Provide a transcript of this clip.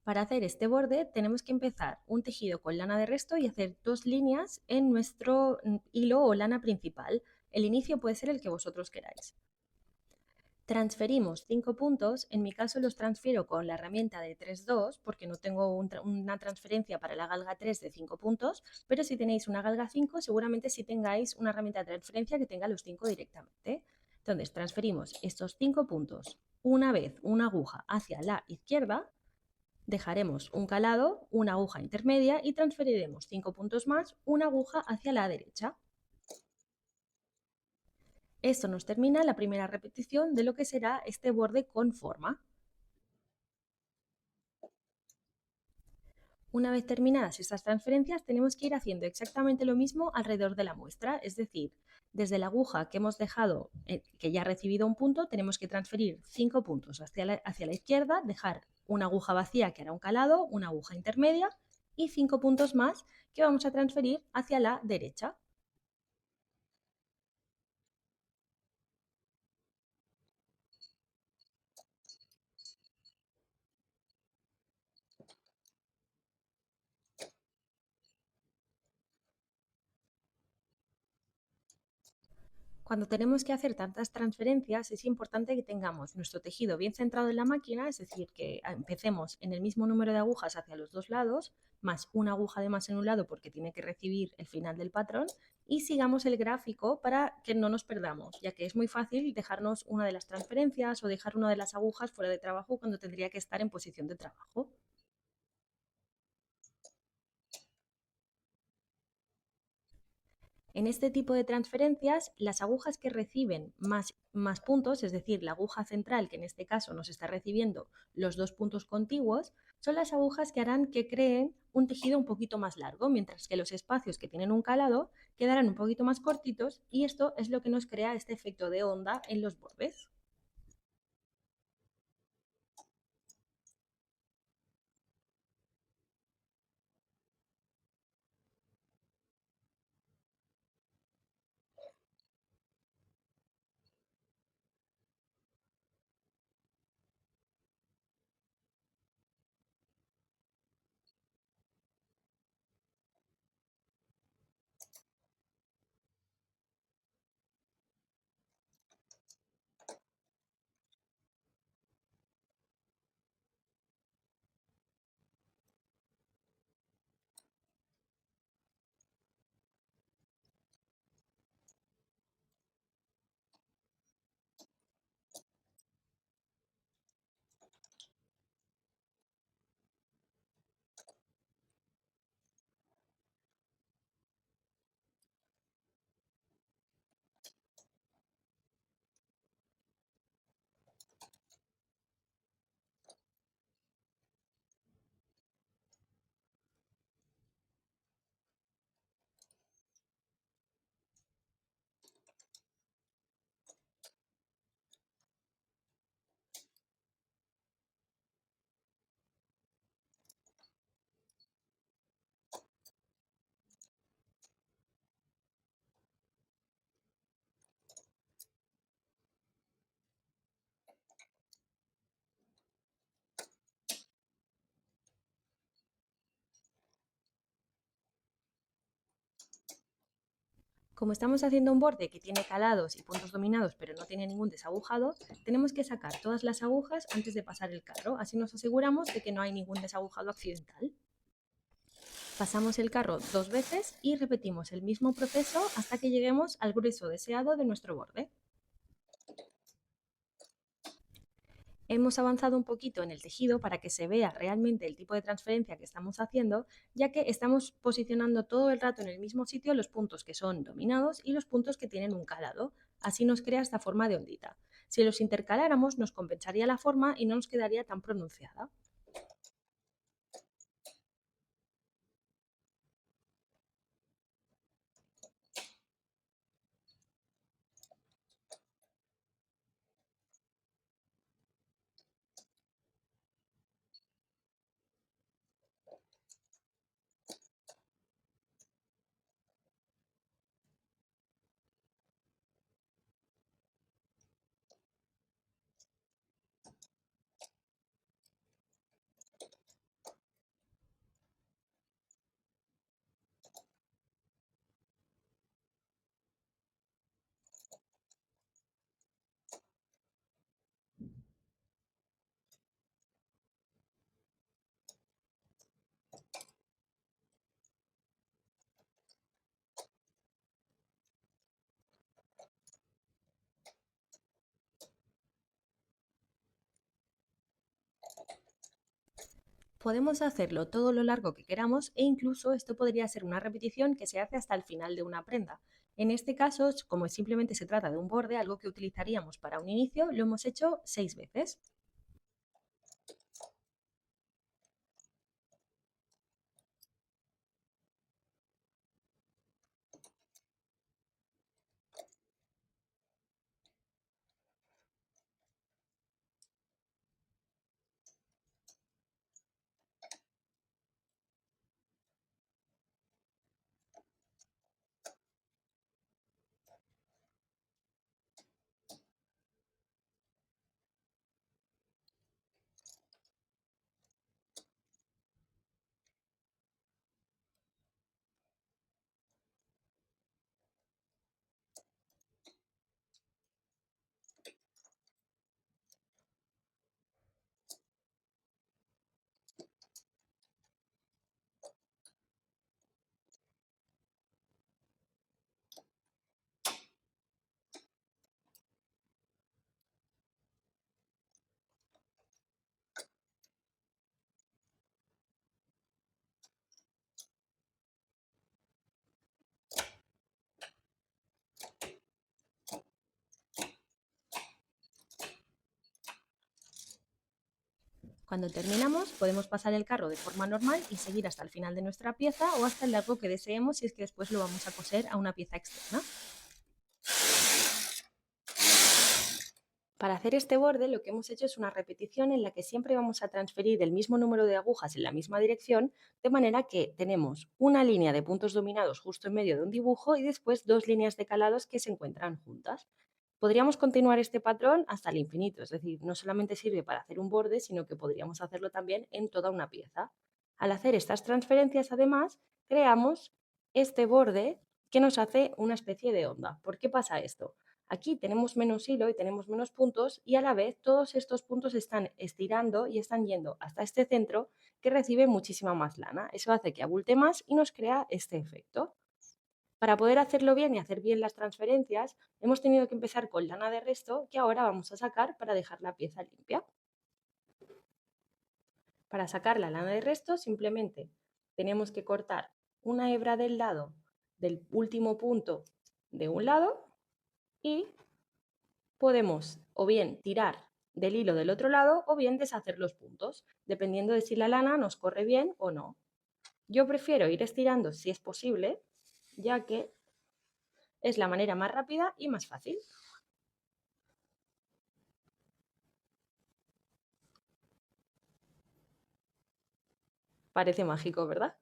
Para hacer este borde tenemos que empezar un tejido con lana de resto y hacer 2 líneas en nuestro hilo o lana principal. El inicio puede ser el que vosotros queráis. Transferimos 5 puntos, en mi caso los transfiero con la herramienta de 3-2 porque no tengo una transferencia para la galga 3 de 5 puntos, pero si tenéis una galga 5 seguramente si tengáis una herramienta de transferencia que tenga los 5 directamente. Entonces transferimos estos 5 puntos una vez una aguja hacia la izquierda, dejaremos un calado, una aguja intermedia y transferiremos 5 puntos más, una aguja hacia la derecha. Esto nos termina la primera repetición de lo que será este borde con forma. Una vez terminadas estas transferencias, tenemos que ir haciendo exactamente lo mismo alrededor de la muestra, es decir, desde la aguja que hemos dejado, que ya ha recibido un punto, tenemos que transferir 5 puntos hacia la izquierda, dejar una aguja vacía que hará un calado, una aguja intermedia y 5 puntos más que vamos a transferir hacia la derecha. Cuando tenemos que hacer tantas transferencias es importante que tengamos nuestro tejido bien centrado en la máquina, es decir, que empecemos en el mismo número de agujas hacia los dos lados, más una aguja de más en un lado porque tiene que recibir el final del patrón, y sigamos el gráfico para que no nos perdamos, ya que es muy fácil dejarnos una de las transferencias o dejar una de las agujas fuera de trabajo cuando tendría que estar en posición de trabajo. En este tipo de transferencias, las agujas que reciben más puntos, es decir, la aguja central, que en este caso nos está recibiendo los 2 puntos contiguos, son las agujas que harán que creen un tejido un poquito más largo, mientras que los espacios que tienen un calado quedarán un poquito más cortitos y esto es lo que nos crea este efecto de onda en los bordes. Como estamos haciendo un borde que tiene calados y puntos dominados pero no tiene ningún desagujado, tenemos que sacar todas las agujas antes de pasar el carro, así nos aseguramos de que no hay ningún desagujado accidental. Pasamos el carro 2 veces y repetimos el mismo proceso hasta que lleguemos al grueso deseado de nuestro borde. Hemos avanzado un poquito en el tejido para que se vea realmente el tipo de transferencia que estamos haciendo, ya que estamos posicionando todo el rato en el mismo sitio los puntos que son dominados y los puntos que tienen un calado. Así nos crea esta forma de ondita. Si los intercaláramos nos compensaría la forma y no nos quedaría tan pronunciada. Podemos hacerlo todo lo largo que queramos e incluso esto podría ser una repetición que se hace hasta el final de una prenda. En este caso, como simplemente se trata de un borde, algo que utilizaríamos para un inicio, lo hemos hecho 6 veces. Cuando terminamos, podemos pasar el carro de forma normal y seguir hasta el final de nuestra pieza o hasta el largo que deseemos si es que después lo vamos a coser a una pieza externa. Para hacer este borde lo que hemos hecho es una repetición en la que siempre vamos a transferir el mismo número de agujas en la misma dirección, de manera que tenemos una línea de puntos dominados justo en medio de un dibujo y después dos líneas de calados que se encuentran juntas. Podríamos continuar este patrón hasta el infinito, es decir, no solamente sirve para hacer un borde, sino que podríamos hacerlo también en toda una pieza. Al hacer estas transferencias, además, creamos este borde que nos hace una especie de onda. ¿Por qué pasa esto? Aquí tenemos menos hilo y tenemos menos puntos y a la vez todos estos puntos están estirando y están yendo hasta este centro que recibe muchísima más lana. Eso hace que abulte más y nos crea este efecto. Para poder hacerlo bien y hacer bien las transferencias, hemos tenido que empezar con lana de resto que ahora vamos a sacar para dejar la pieza limpia. Para sacar la lana de resto simplemente tenemos que cortar una hebra del lado del último punto de un lado y podemos o bien tirar del hilo del otro lado o bien deshacer los puntos, dependiendo de si la lana nos corre bien o no. Yo prefiero ir estirando si es posible, ya que es la manera más rápida y más fácil. Parece mágico, ¿verdad?